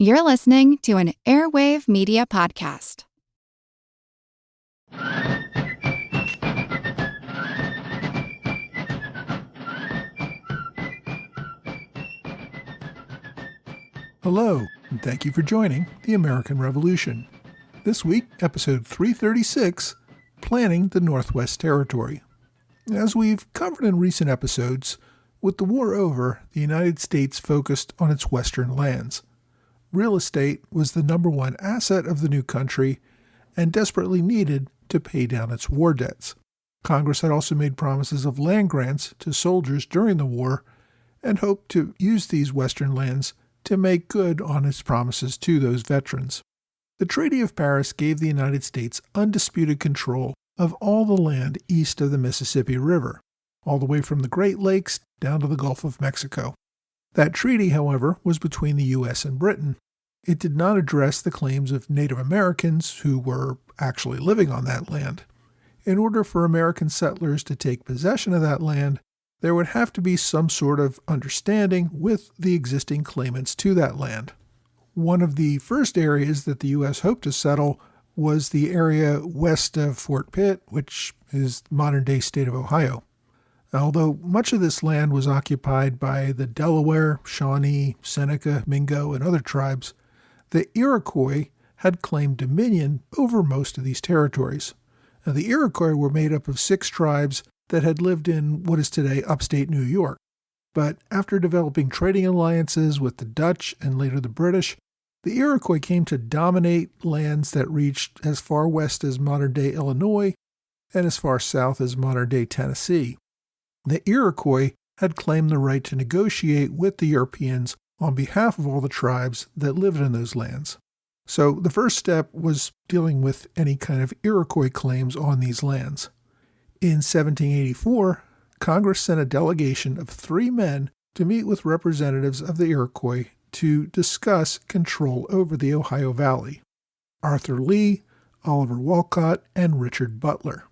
You're listening to an Airwave Media Podcast. Hello, and thank you for joining the American Revolution. This week, episode 336, Planning the Northwest Territory. As we've covered in recent episodes, with the war over, the United States focused on its western lands. Real estate was the number one asset of the new country and desperately needed to pay down its war debts. Congress had also made promises of land grants to soldiers during the war and hoped to use these western lands to make good on its promises to those veterans. The Treaty of Paris gave the United States undisputed control of all the land east of the Mississippi River, all the way from the Great Lakes down to the Gulf of Mexico. That treaty, however, was between the U.S. and Britain. It did not address the claims of Native Americans who were actually living on that land. In order for American settlers to take possession of that land, there would have to be some sort of understanding with the existing claimants to that land. One of the first areas that the U.S. hoped to settle was the area west of Fort Pitt, which is the modern-day state of Ohio. Although much of this land was occupied by the Delaware, Shawnee, Seneca, Mingo, and other tribes, the Iroquois had claimed dominion over most of these territories. Now, the Iroquois were made up of 6 tribes that had lived in what is today upstate New York. But after developing trading alliances with the Dutch and later the British, the Iroquois came to dominate lands that reached as far west as modern-day Illinois and as far south as modern-day Tennessee. The Iroquois had claimed the right to negotiate with the Europeans on behalf of all the tribes that lived in those lands. So the first step was dealing with any kind of Iroquois claims on these lands. In 1784, Congress sent a delegation of 3 men to meet with representatives of the Iroquois to discuss control over the Ohio Valley: Arthur Lee, Oliver Wolcott, and Richard Butler.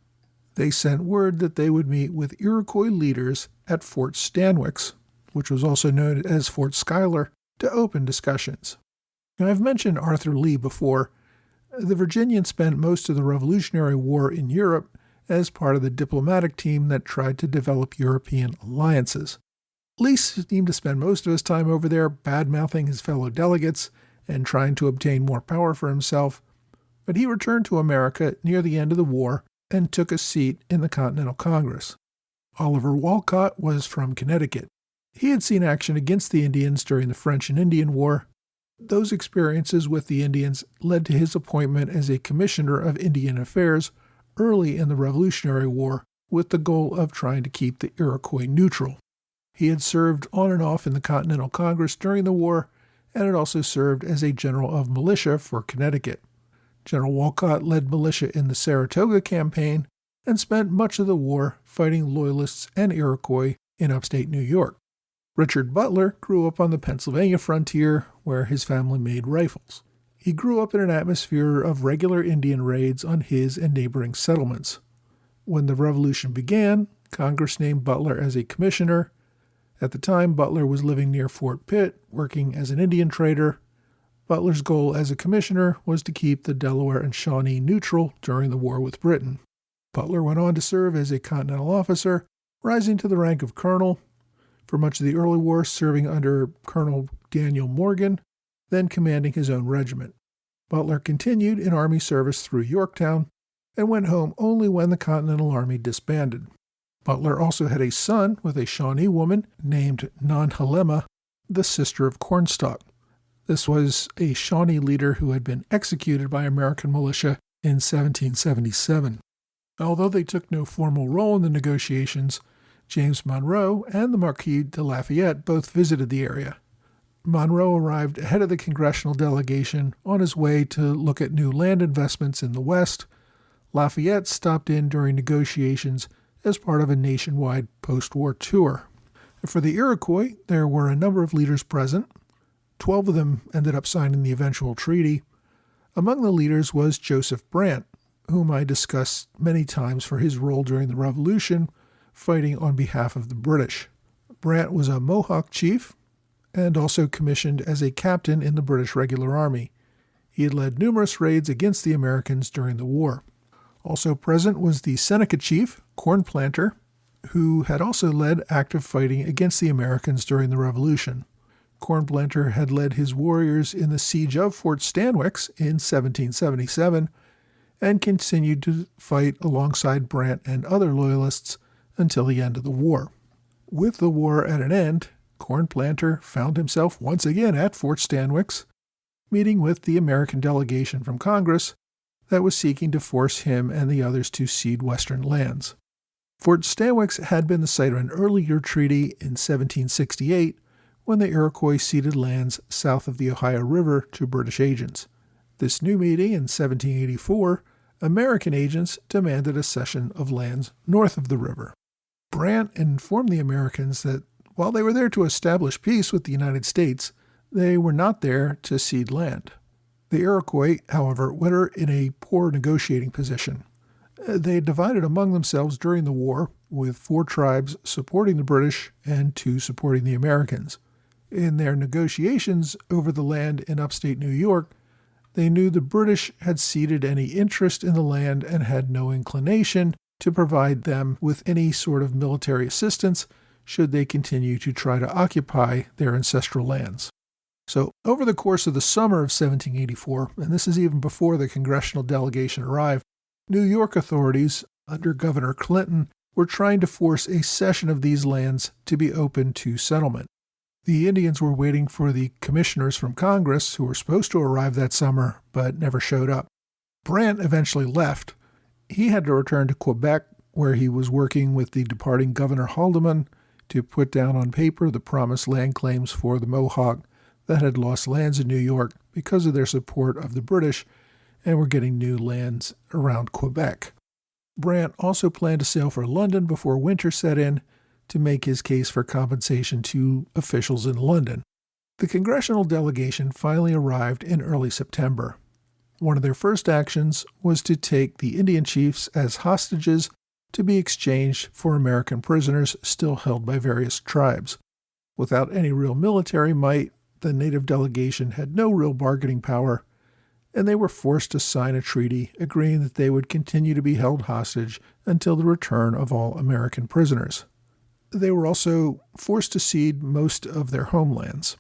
They sent word that they would meet with Iroquois leaders at Fort Stanwix, which was also known as Fort Schuyler, to open discussions. Now, I've mentioned Arthur Lee before. The Virginian spent most of the Revolutionary War in Europe as part of the diplomatic team that tried to develop European alliances. Lee seemed to spend most of his time over there bad-mouthing his fellow delegates and trying to obtain more power for himself, but he returned to America near the end of the war and took a seat in the Continental Congress. Oliver Wolcott was from Connecticut. He had seen action against the Indians during the French and Indian War. Those experiences with the Indians led to his appointment as a commissioner of Indian Affairs early in the Revolutionary War, with the goal of trying to keep the Iroquois neutral. He had served on and off in the Continental Congress during the war, and had also served as a general of militia for Connecticut. General Wolcott led militia in the Saratoga campaign and spent much of the war fighting Loyalists and Iroquois in upstate New York. Richard Butler grew up on the Pennsylvania frontier, where his family made rifles. He grew up in an atmosphere of regular Indian raids on his and neighboring settlements. When the Revolution began, Congress named Butler as a commissioner. At the time, Butler was living near Fort Pitt, working as an Indian trader. Butler's goal as a commissioner was to keep the Delaware and Shawnee neutral during the war with Britain. Butler went on to serve as a Continental officer, rising to the rank of colonel, for much of the early war serving under Colonel Daniel Morgan, then commanding his own regiment. Butler continued in Army service through Yorktown and went home only when the Continental Army disbanded. Butler also had a son with a Shawnee woman named Nonhalema, the sister of Cornstalk. This was a Shawnee leader who had been executed by American militia in 1777. Although they took no formal role in the negotiations, James Monroe and the Marquis de Lafayette both visited the area. Monroe arrived ahead of the congressional delegation on his way to look at new land investments in the West. Lafayette stopped in during negotiations as part of a nationwide post-war tour. For the Iroquois, there were a number of leaders present. 12 of them ended up signing the eventual treaty. Among the leaders was Joseph Brant, whom I discussed many times for his role during the Revolution, fighting on behalf of the British. Brant was a Mohawk chief, and also commissioned as a captain in the British Regular Army. He had led numerous raids against the Americans during the war. Also present was the Seneca chief, Corn Planter, who had also led active fighting against the Americans during the Revolution. Corn Planter had led his warriors in the siege of Fort Stanwix in 1777 and continued to fight alongside Brant and other Loyalists until the end of the war. With the war at an end, Corn Planter found himself once again at Fort Stanwix, meeting with the American delegation from Congress that was seeking to force him and the others to cede western lands. Fort Stanwix had been the site of an earlier treaty in 1768 when the Iroquois ceded lands south of the Ohio River to British agents. This new meeting in 1784, American agents demanded a cession of lands north of the river. Brant informed the Americans that while they were there to establish peace with the United States, they were not there to cede land. The Iroquois, however, were in a poor negotiating position. They had divided among themselves during the war, with 4 tribes supporting the British and 2 supporting the Americans. In their negotiations over the land in upstate New York, they knew the British had ceded any interest in the land and had no inclination to provide them with any sort of military assistance should they continue to try to occupy their ancestral lands. So, over the course of the summer of 1784, and this is even before the congressional delegation arrived, New York authorities, under Governor Clinton, were trying to force a cession of these lands to be open to settlement. The Indians were waiting for the commissioners from Congress, who were supposed to arrive that summer, but never showed up. Brant eventually left. He had to return to Quebec, where he was working with the departing Governor Haldeman to put down on paper the promised land claims for the Mohawk that had lost lands in New York because of their support of the British and were getting new lands around Quebec. Brant also planned to sail for London before winter set in to make his case for compensation to officials in London. The congressional delegation finally arrived in early September. One of their first actions was to take the Indian chiefs as hostages to be exchanged for American prisoners still held by various tribes. Without any real military might, the native delegation had no real bargaining power, and they were forced to sign a treaty agreeing that they would continue to be held hostage until the return of all American prisoners. They were also forced to cede most of their homelands.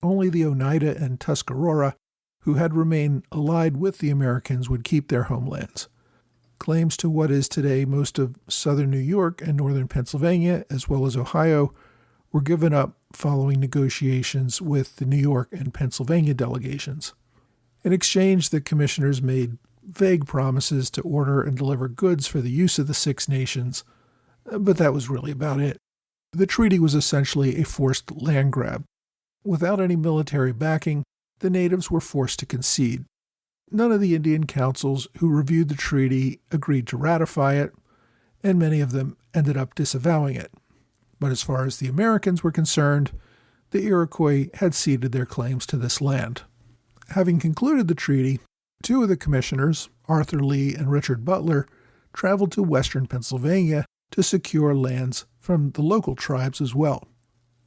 Only the Oneida and Tuscarora, who had remained allied with the Americans, would keep their homelands. Claims to what is today most of southern New York and northern Pennsylvania, as well as Ohio, were given up following negotiations with the New York and Pennsylvania delegations. In exchange, the commissioners made vague promises to order and deliver goods for the use of the Six Nations, but that was really about it. The treaty was essentially a forced land grab. Without any military backing, the natives were forced to concede. None of the Indian councils who reviewed the treaty agreed to ratify it, and many of them ended up disavowing it. But as far as the Americans were concerned, the Iroquois had ceded their claims to this land. Having concluded the treaty, 2 of the commissioners, Arthur Lee and Richard Butler, traveled to western Pennsylvania to secure lands from the local tribes as well.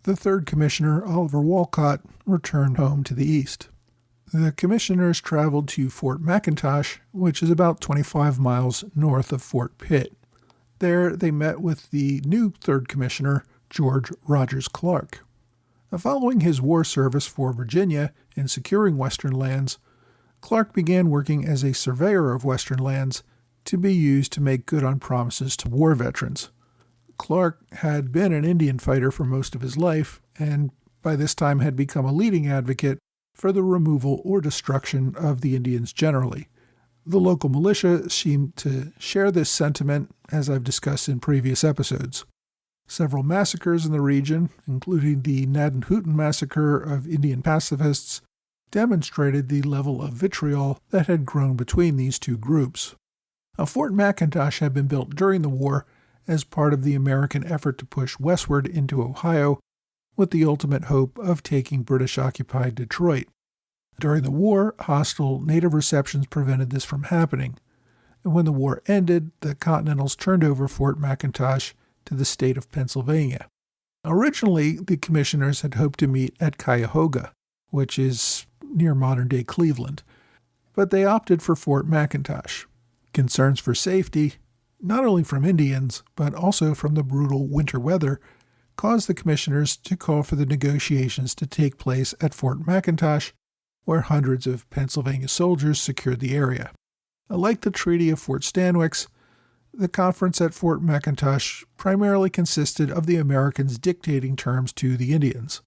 The 3rd commissioner, Oliver Wolcott, returned home to the east. The commissioners traveled to Fort McIntosh, which is about 25 miles north of Fort Pitt. There, they met with the new 3rd commissioner, George Rogers Clark. Following his war service for Virginia in securing western lands, Clark began working as a surveyor of western lands to be used to make good on promises to war veterans. Clark had been an Indian fighter for most of his life, and by this time had become a leading advocate for the removal or destruction of the Indians generally. The local militia seemed to share this sentiment, as I've discussed in previous episodes. Several massacres in the region, including the Naddenhuten massacre of Indian pacifists, demonstrated the level of vitriol that had grown between these two groups. Fort McIntosh had been built during the war as part of the American effort to push westward into Ohio, with the ultimate hope of taking British-occupied Detroit. During the war, hostile native receptions prevented this from happening, and when the war ended, the Continentals turned over Fort McIntosh to the state of Pennsylvania. Originally, the commissioners had hoped to meet at Cuyahoga, which is near modern-day Cleveland, but they opted for Fort McIntosh. Concerns for safety, not only from Indians, but also from the brutal winter weather, caused the commissioners to call for the negotiations to take place at Fort McIntosh, where hundreds of Pennsylvania soldiers secured the area. Like the Treaty of Fort Stanwix, the conference at Fort McIntosh primarily consisted of the Americans dictating terms to the Indians.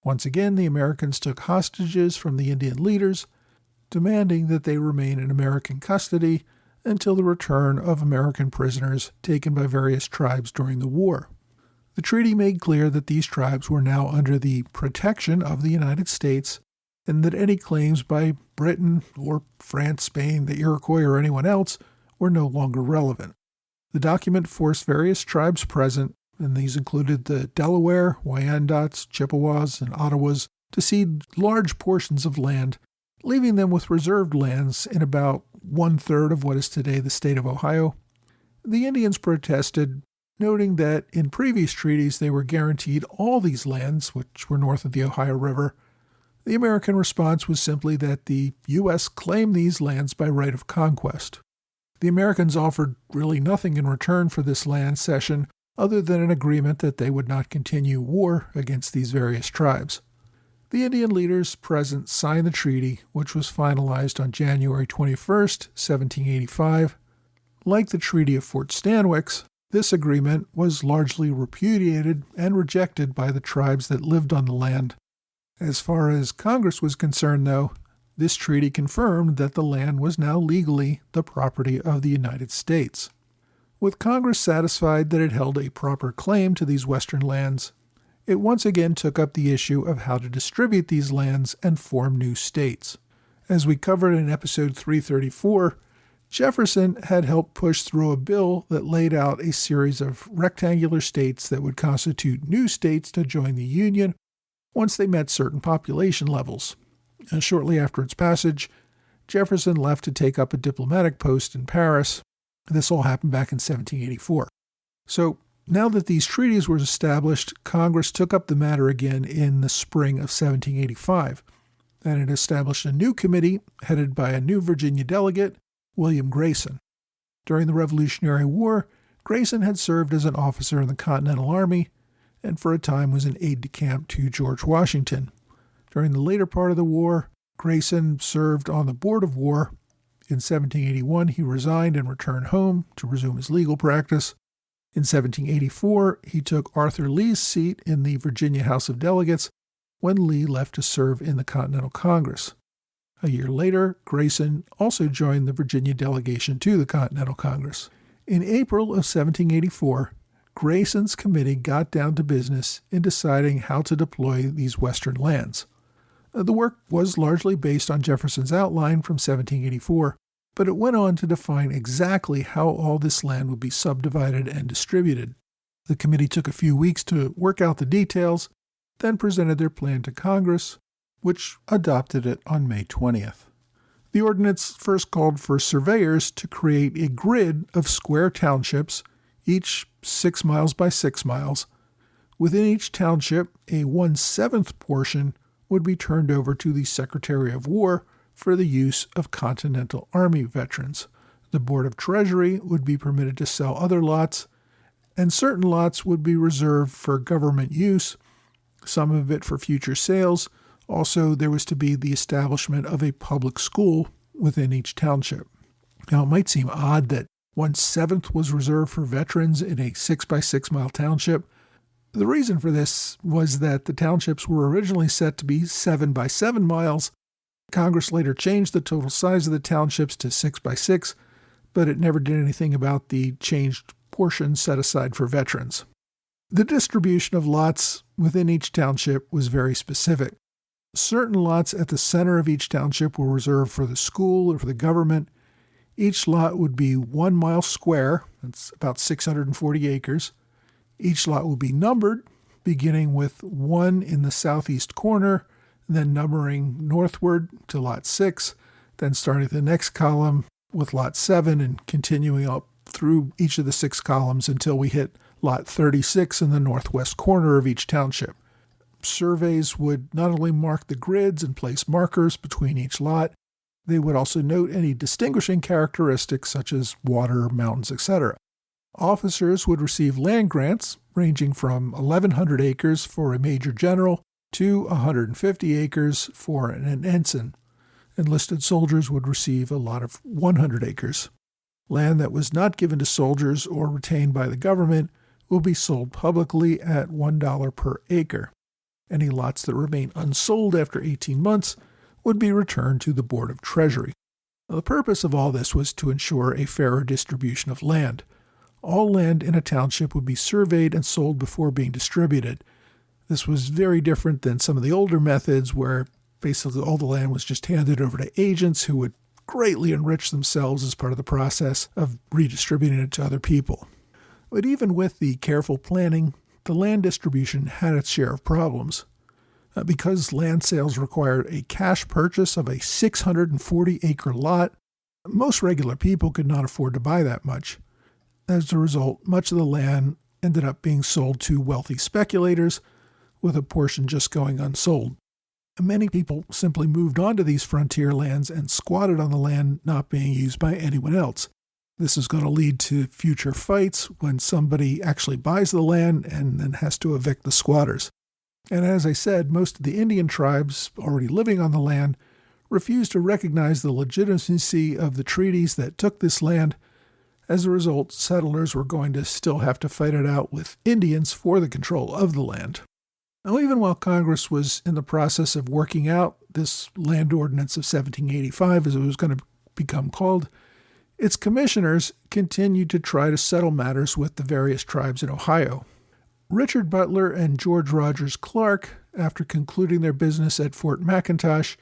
Once again, the Americans took hostages from the Indian leaders, demanding that they remain in American custody until the return of American prisoners taken by various tribes during the war. The treaty made clear that these tribes were now under the protection of the United States, and that any claims by Britain or France, Spain, the Iroquois, or anyone else were no longer relevant. The document forced various tribes present, and these included the Delaware, Wyandots, Chippewas, and Ottawas, to cede large portions of land, leaving them with reserved lands in about one-third of what is today the state of Ohio. The Indians protested, noting that in previous treaties they were guaranteed all these lands, which were north of the Ohio River. The American response was simply that the U.S. claimed these lands by right of conquest. The Americans offered really nothing in return for this land cession other than an agreement that they would not continue war against these various tribes. The Indian leaders present signed the treaty, which was finalized on January 21, 1785. Like the Treaty of Fort Stanwix, this agreement was largely repudiated and rejected by the tribes that lived on the land. As far as Congress was concerned, though, this treaty confirmed that the land was now legally the property of the United States. With Congress satisfied that it held a proper claim to these western lands, it once again took up the issue of how to distribute these lands and form new states. As we covered in episode 334, Jefferson had helped push through a bill that laid out a series of rectangular states that would constitute new states to join the Union once they met certain population levels. And shortly after its passage, Jefferson left to take up a diplomatic post in Paris. This all happened back in 1784. So, now that these treaties were established, Congress took up the matter again in the spring of 1785, and it established a new committee headed by a new Virginia delegate, William Grayson. During the Revolutionary War, Grayson had served as an officer in the Continental Army and for a time was an aide-de-camp to George Washington. During the later part of the war, Grayson served on the Board of War. In 1781, he resigned and returned home to resume his legal practice. In 1784, he took Arthur Lee's seat in the Virginia House of Delegates when Lee left to serve in the Continental Congress. A year later, Grayson also joined the Virginia delegation to the Continental Congress. In April of 1784, Grayson's committee got down to business in deciding how to deploy these western lands. The work was largely based on Jefferson's outline from 1784, but it went on to define exactly how all this land would be subdivided and distributed. The committee took a few weeks to work out the details, then presented their plan to Congress, which adopted it on May 20th. The ordinance first called for surveyors to create a grid of square townships, each 6 miles by 6 miles. Within each township, a 1/7 portion would be turned over to the Secretary of War for the use of Continental Army veterans. The Board of Treasury would be permitted to sell other lots, and certain lots would be reserved for government use, some of it for future sales. Also, there was to be the establishment of a public school within each township. Now, it might seem odd that 1/7 was reserved for veterans in a 6 by 6 mile township. The reason for this was that the townships were originally set to be 7 by 7 miles. Congress later changed the total size of the townships to 6 by 6, but it never did anything about the changed portions set aside for veterans. The distribution of lots within each township was very specific. Certain lots at the center of each township were reserved for the school or for the government. Each lot would be 1 mile square, that's about 640 acres. Each lot would be numbered, beginning with 1 in the southeast corner, then numbering northward to lot 6, then starting the next column with lot 7 and continuing up through each of the 6 columns until we hit Lot 36 in the northwest corner of each township. Surveys would not only mark the grids and place markers between each lot, they would also note any distinguishing characteristics such as water, mountains, etc. Officers would receive land grants ranging from 1,100 acres for a major general to 150 acres for an ensign. Enlisted soldiers would receive a lot of 100 acres. Land that was not given to soldiers or retained by the government will be sold publicly at $1 per acre. Any lots that remain unsold after 18 months would be returned to the Board of Treasury. Now, the purpose of all this was to ensure a fairer distribution of land. All land in a township would be surveyed and sold before being distributed. This was very different than some of the older methods where basically all the land was just handed over to agents who would greatly enrich themselves as part of the process of redistributing it to other people. But even with the careful planning, the land distribution had its share of problems. Because land sales required a cash purchase of a 640-acre lot, most regular people could not afford to buy that much. As a result, much of the land ended up being sold to wealthy speculators, with a portion just going unsold. Many people simply moved on to these frontier lands and squatted on the land not being used by anyone else. This is going to lead to future fights when somebody actually buys the land and then has to evict the squatters. And as I said, most of the Indian tribes already living on the land refused to recognize the legitimacy of the treaties that took this land. As a result, settlers were going to still have to fight it out with Indians for the control of the land. Now, even while Congress was in the process of working out this Land Ordinance of 1785, as it was going to become called, its commissioners continued to try to settle matters with the various tribes in Ohio. Richard Butler and George Rogers Clark, after concluding their business at Fort McIntosh,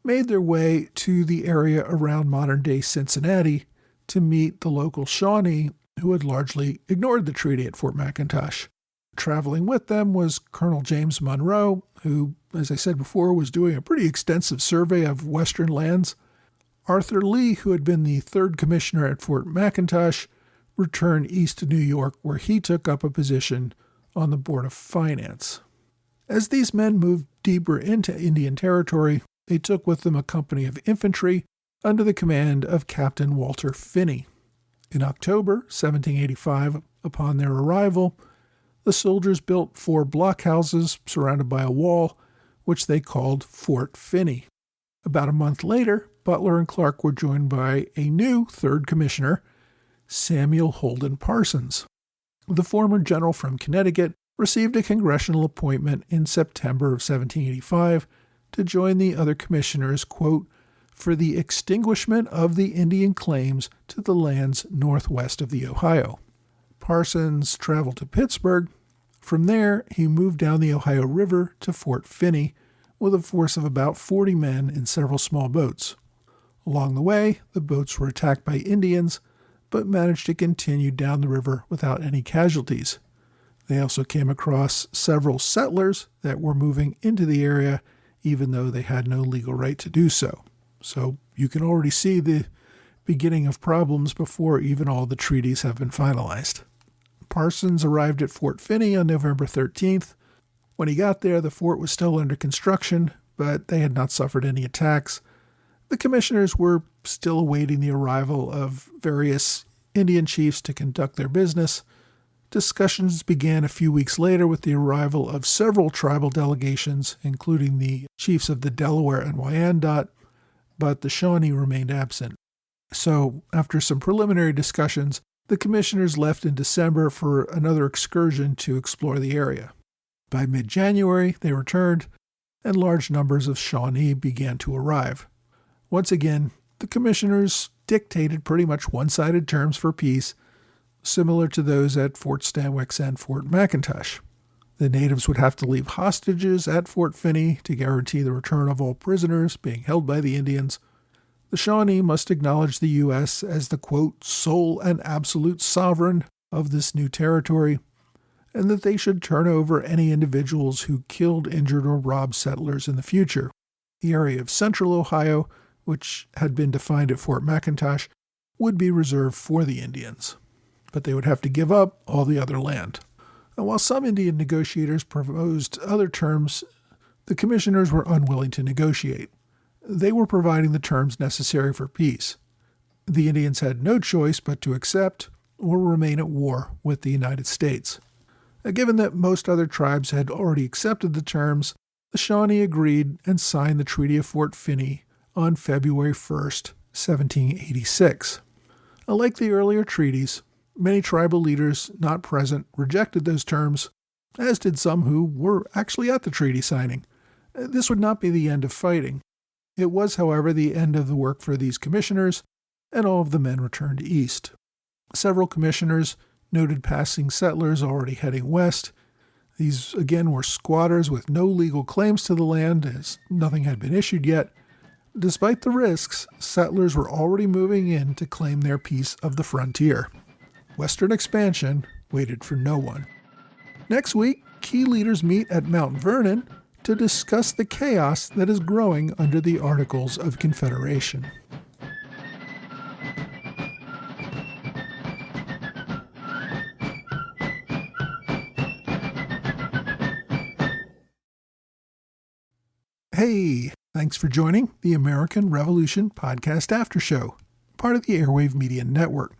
made their way to the area around modern-day Cincinnati to meet the local Shawnee who had largely ignored the treaty at Fort McIntosh. Traveling with them was Colonel James Monroe, who, as I said before, was doing a pretty extensive survey of western lands. Arthur Lee, who had been the third commissioner at Fort McIntosh, returned east to New York, where he took up a position on the Board of Finance. As these men moved deeper into Indian Territory, they took with them a company of infantry under the command of Captain Walter Finney. In October 1785, upon their arrival, the soldiers built 4 blockhouses surrounded by a wall, which they called Fort Finney. About a month later, Butler and Clark were joined by a new third commissioner, Samuel Holden Parsons. The former general from Connecticut received a congressional appointment in September of 1785 to join the other commissioners, quote, for the extinguishment of the Indian claims to the lands northwest of the Ohio. Parsons traveled to Pittsburgh. From there, he moved down the Ohio River to Fort Finney with a force of about 40 men in several small boats. Along the way, the boats were attacked by Indians, but managed to continue down the river without any casualties. They also came across several settlers that were moving into the area, even though they had no legal right to do so. So you can already see the beginning of problems before even all the treaties have been finalized. Parsons arrived at Fort Finney on November 13th. When he got there, the fort was still under construction, but they had not suffered any attacks. The commissioners were still awaiting the arrival of various Indian chiefs to conduct their business. Discussions began a few weeks later with the arrival of several tribal delegations, including the chiefs of the Delaware and Wyandot, but the Shawnee remained absent. So, after some preliminary discussions, the commissioners left in December for another excursion to explore the area. By mid-January, they returned, and large numbers of Shawnee began to arrive. Once again, the commissioners dictated pretty much one-sided terms for peace, similar to those at Fort Stanwix and Fort McIntosh. The natives would have to leave hostages at Fort Finney to guarantee the return of all prisoners being held by the Indians. The Shawnee must acknowledge the U.S. as the, quote, sole and absolute sovereign of this new territory, and that they should turn over any individuals who killed, injured, or robbed settlers in the future. The area of central Ohio, which had been defined at Fort McIntosh, would be reserved for the Indians. but they would have to give up all the other land. And while some Indian negotiators proposed other terms, the commissioners were unwilling to negotiate. They were providing the terms necessary for peace. The Indians had no choice but to accept or remain at war with the United States. Given that most other tribes had already accepted the terms, the Shawnee agreed and signed the Treaty of Fort Finney on February 1st, 1786. Like the earlier treaties, many tribal leaders not present rejected those terms, as did some who were actually at the treaty signing. This would not be the end of fighting. It was, however, the end of the work for these commissioners, and all of the men returned east. Several commissioners noted passing settlers already heading west. These, again, were squatters with no legal claims to the land, as nothing had been issued yet. Despite the risks, settlers were already moving in to claim their piece of the frontier. Western expansion waited for no one. Next week, key leaders meet at Mount Vernon to discuss the chaos that is growing under the Articles of Confederation. Hey, thanks for joining the American Revolution Podcast After Show, part of the Airwave Media Network.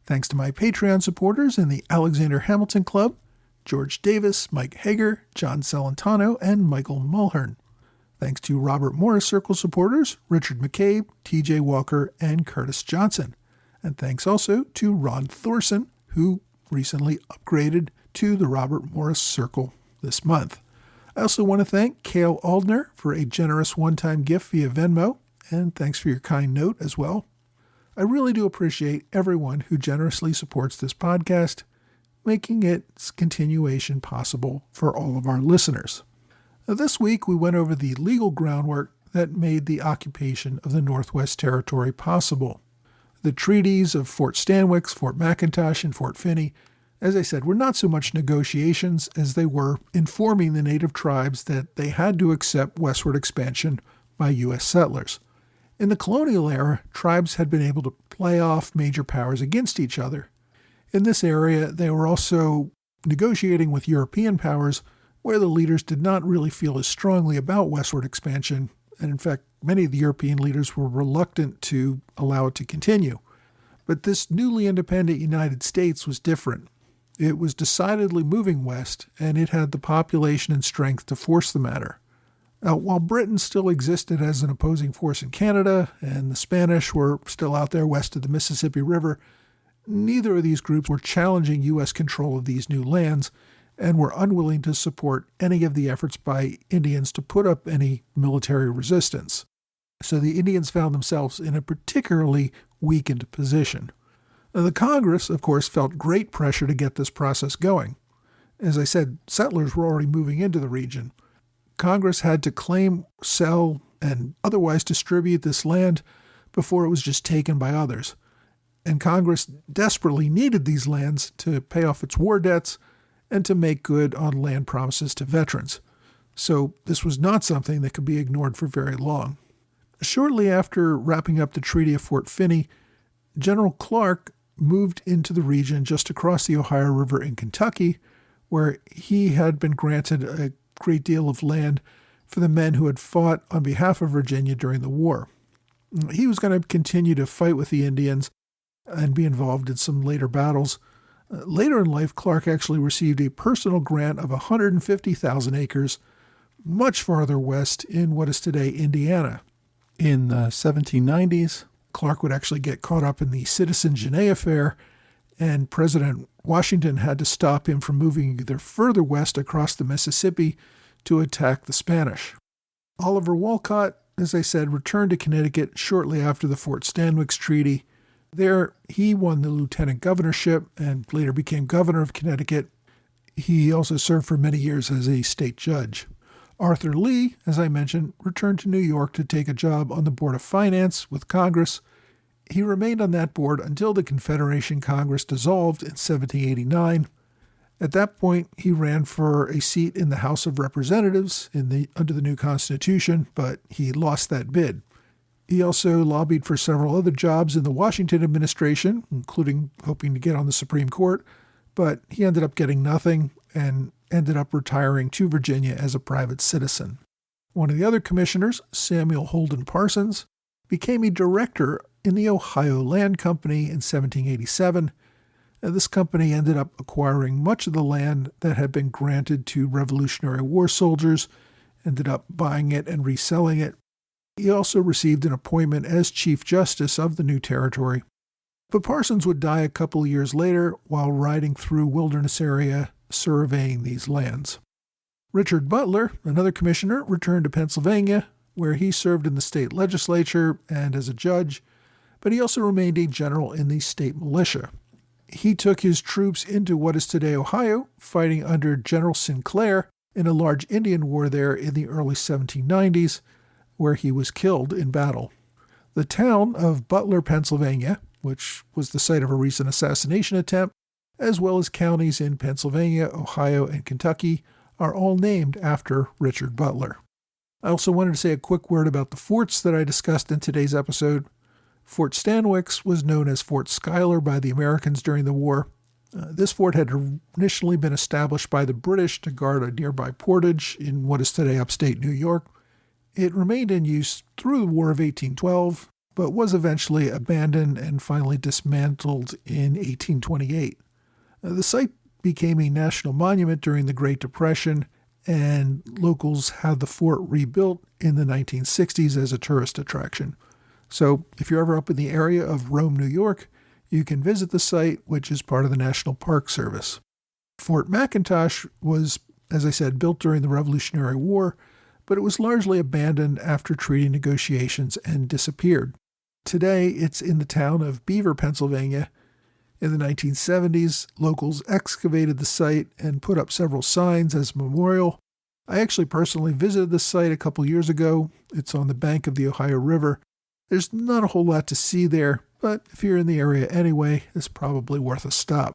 Thanks to my Patreon supporters in the Alexander Hamilton Club, George Davis, Mike Hager, John Celentano, and Michael Mulhern. Thanks to Robert Morris Circle supporters, Richard McCabe, TJ Walker, and Curtis Johnson. And thanks also to Ron Thorson, who recently upgraded to the Robert Morris Circle this month. I also want to thank Cale Aldner for a generous one-time gift via Venmo, and thanks for your kind note as well. I really do appreciate everyone who generously supports this podcast, making its continuation possible for all of our listeners. This week, we went over the legal groundwork that made the occupation of the Northwest Territory possible. The treaties of Fort Stanwix, Fort McIntosh, and Fort Finney, as I said, were not so much negotiations as they were informing the native tribes that they had to accept westward expansion by U.S. settlers. In the colonial era, tribes had been able to play off major powers against each other. In this area, they were also negotiating with European powers where the leaders did not really feel as strongly about westward expansion, and in fact, many of the European leaders were reluctant to allow it to continue. But this newly independent United States was different. It was decidedly moving west, and it had the population and strength to force the matter. Now, while Britain still existed as an opposing force in Canada, and the Spanish were still out there west of the Mississippi River, neither of these groups were challenging U.S. control of these new lands, and were unwilling to support any of the efforts by Indians to put up any military resistance. So the Indians found themselves in a particularly weakened position. The Congress, of course, felt great pressure to get this process going. As I said, settlers were already moving into the region. Congress had to claim, sell, and otherwise distribute this land before it was just taken by others. And Congress desperately needed these lands to pay off its war debts and to make good on land promises to veterans. So this was not something that could be ignored for very long. Shortly after wrapping up the Treaty of Fort Finney, General Clark moved into the region just across the Ohio River in Kentucky, where he had been granted a great deal of land for the men who had fought on behalf of Virginia during the war. He was going to continue to fight with the Indians and be involved in some later battles. Later in life, Clark actually received a personal grant of 150,000 acres, much farther west in what is today Indiana. In the 1790s, Clark would actually get caught up in the Citizen Genet affair, and President Washington had to stop him from moving either further west across the Mississippi to attack the Spanish. Oliver Wolcott, as I said, returned to Connecticut shortly after the Fort Stanwix Treaty. There, he won the lieutenant governorship and later became governor of Connecticut. He also served for many years as a state judge. Arthur Lee, as I mentioned, returned to New York to take a job on the Board of Finance with Congress. He remained on that board until the Confederation Congress dissolved in 1789. At that point, he ran for a seat in the House of Representatives under the new Constitution, but he lost that bid. He also lobbied for several other jobs in the Washington administration, including hoping to get on the Supreme Court, but he ended up getting nothing and ended up retiring to Virginia as a private citizen. One of the other commissioners, Samuel Holden Parsons, became a director in the Ohio Land Company in 1787. This company ended up acquiring much of the land that had been granted to Revolutionary War soldiers, ended up buying it and reselling it. He also received an appointment as Chief Justice of the new territory. But Parsons would die a couple of years later while riding through wilderness area surveying these lands. Richard Butler, another commissioner, returned to Pennsylvania, where he served in the state legislature and as a judge, but he also remained a general in the state militia. He took his troops into what is today Ohio, fighting under General Sinclair in a large Indian war there in the early 1790s, where he was killed in battle. The town of Butler, Pennsylvania, which was the site of a recent assassination attempt, as well as counties in Pennsylvania, Ohio, and Kentucky, are all named after Richard Butler. I also wanted to say a quick word about the forts that I discussed in today's episode. Fort Stanwix was known as Fort Schuyler by the Americans during the war. This fort had initially been established by the British to guard a nearby portage in what is today upstate New York. It remained in use through the War of 1812, but was eventually abandoned and finally dismantled in 1828. The site became a national monument during the Great Depression, and locals had the fort rebuilt in the 1960s as a tourist attraction. So if you're ever up in the area of Rome, New York, you can visit the site, which is part of the National Park Service. Fort McIntosh was, as I said, built during the Revolutionary War, but it was largely abandoned after treaty negotiations and disappeared. Today, it's in the town of Beaver, Pennsylvania. In the 1970s, locals excavated the site and put up several signs as a memorial. I actually personally visited the site a couple years ago. It's on the bank of the Ohio River. There's not a whole lot to see there, but if you're in the area anyway, it's probably worth a stop.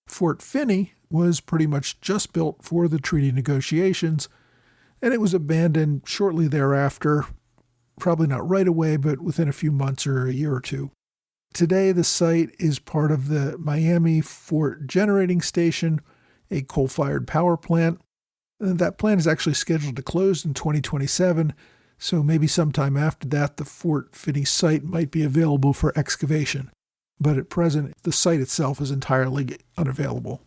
Fort Finney was pretty much just built for the treaty negotiations, and it was abandoned shortly thereafter, probably not right away, but within a few months or a year or two. Today, the site is part of the Miami Fort Generating Station, a coal-fired power plant. That plant is actually scheduled to close in 2027, so maybe sometime after that, the Fort Finney site might be available for excavation. But at present, the site itself is entirely unavailable.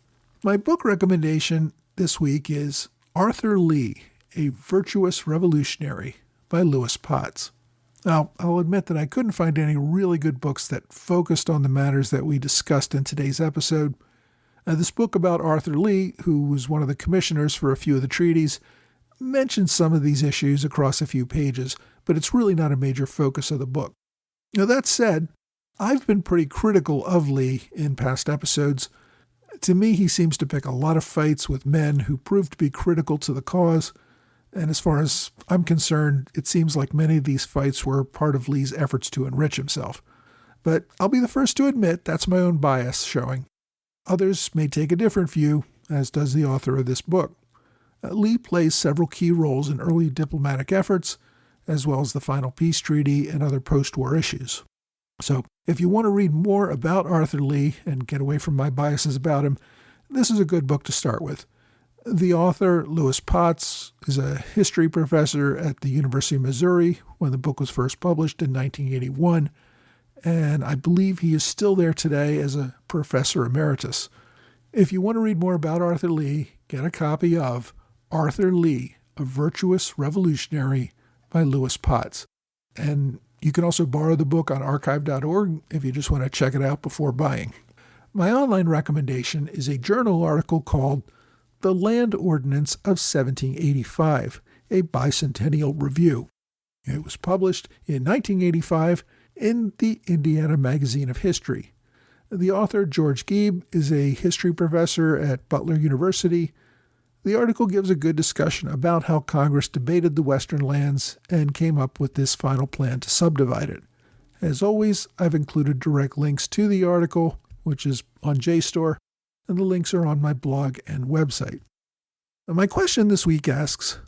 My book recommendation this week is Arthur Lee, A Virtuous Revolutionary by Lewis Potts. Now, I'll admit that I couldn't find any really good books that focused on the matters that we discussed in today's episode. This book about Arthur Lee, who was one of the commissioners for a few of the treaties, mentions some of these issues across a few pages, but it's really not a major focus of the book. Now, that said, I've been pretty critical of Lee in past episodes. To me, he seems to pick a lot of fights with men who prove to be critical to the cause, and as far as I'm concerned, it seems like many of these fights were part of Lee's efforts to enrich himself. But I'll be the first to admit that's my own bias showing. Others may take a different view, as does the author of this book. Lee plays several key roles in early diplomatic efforts, as well as the final peace treaty and other post-war issues. So, if you want to read more about Arthur Lee and get away from my biases about him, this is a good book to start with. The author, Lewis Potts, is a history professor at the University of Missouri when the book was first published in 1981, and I believe he is still there today as a professor emeritus. If you want to read more about Arthur Lee, get a copy of Arthur Lee, A Virtuous Revolutionary by Lewis Potts. And you can also borrow the book on archive.org if you just want to check it out before buying. My online recommendation is a journal article called The Land Ordinance of 1785, a bicentennial review. It was published in 1985 in the Indiana Magazine of History. The author, George Gieb, is a history professor at Butler University. The article gives a good discussion about how Congress debated the Western lands and came up with this final plan to subdivide it. As always, I've included direct links to the article, which is on JSTOR, and the links are on my blog and website. Now, my question this week asks,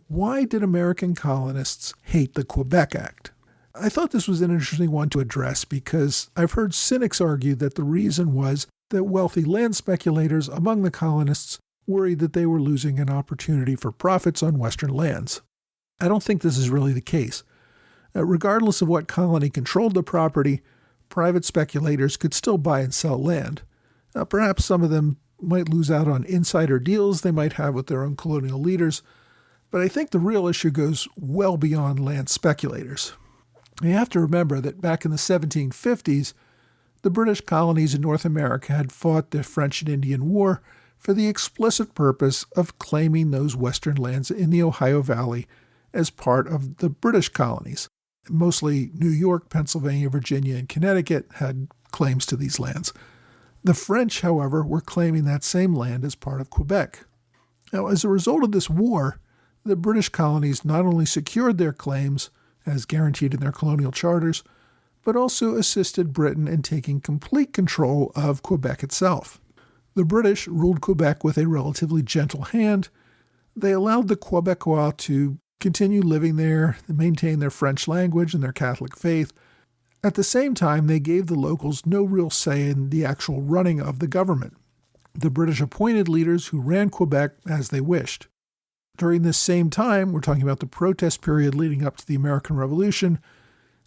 why did American colonists hate the Quebec Act? I thought this was an interesting one to address because I've heard cynics argue that the reason was that wealthy land speculators among the colonists worried that they were losing an opportunity for profits on Western lands. I don't think this is really the case. Regardless of what colony controlled the property, private speculators could still buy and sell land. Perhaps some of them might lose out on insider deals they might have with their own colonial leaders, but I think the real issue goes well beyond land speculators. You have to remember that back in the 1750s, the British colonies in North America had fought the French and Indian War for the explicit purpose of claiming those western lands in the Ohio Valley as part of the British colonies. Mostly New York, Pennsylvania, Virginia, and Connecticut had claims to these lands. The French, however, were claiming that same land as part of Quebec. Now, as a result of this war, the British colonies not only secured their claims, as guaranteed in their colonial charters, but also assisted Britain in taking complete control of Quebec itself. The British ruled Quebec with a relatively gentle hand. They allowed the Quebecois to continue living there, maintain their French language and their Catholic faith. At the same time, they gave the locals no real say in the actual running of the government. The British appointed leaders who ran Quebec as they wished. During this same time, we're talking about the protest period leading up to the American Revolution,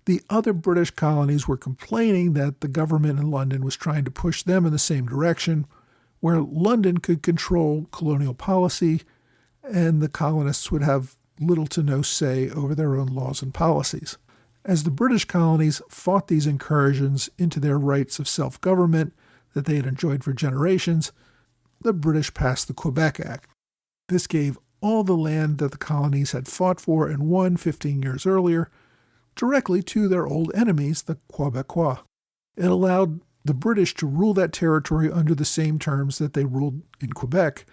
the other British colonies were complaining that the government in London was trying to push them in the same direction, where London could control colonial policy and the colonists would have little to no say over their own laws and policies. As the British colonies fought these incursions into their rights of self-government that they had enjoyed for generations, the British passed the Quebec Act. This gave all the land that the colonies had fought for and won 15 years earlier directly to their old enemies, the Quebecois. It allowed the British to rule that territory under the same terms that they ruled in Quebec,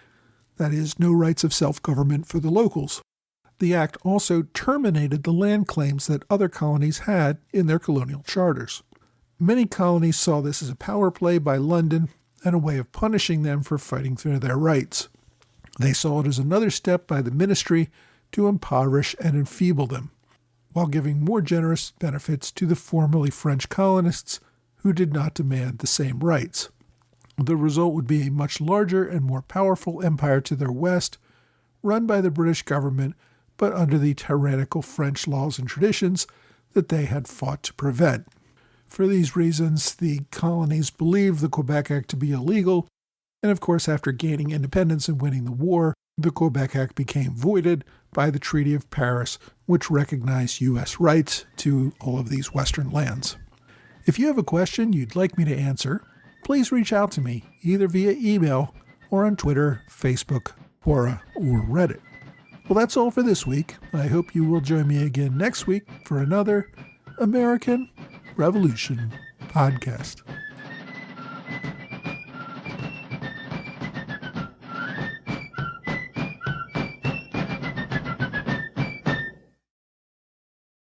that is, no rights of self-government for the locals. The act also terminated the land claims that other colonies had in their colonial charters. Many colonies saw this as a power play by London and a way of punishing them for fighting for their rights. They saw it as another step by the ministry to impoverish and enfeeble them, while giving more generous benefits to the formerly French colonists who did not demand the same rights. The result would be a much larger and more powerful empire to their west, run by the British government, but under the tyrannical French laws and traditions that they had fought to prevent. For these reasons, the colonies believed the Quebec Act to be illegal, and of course, after gaining independence and winning the war, the Quebec Act became voided by the Treaty of Paris, which recognized U.S. rights to all of these Western lands. If you have a question you'd like me to answer, please reach out to me, either via email or on Twitter, Facebook, Quora, or Reddit. Well, that's all for this week. I hope you will join me again next week for another American Revolution podcast.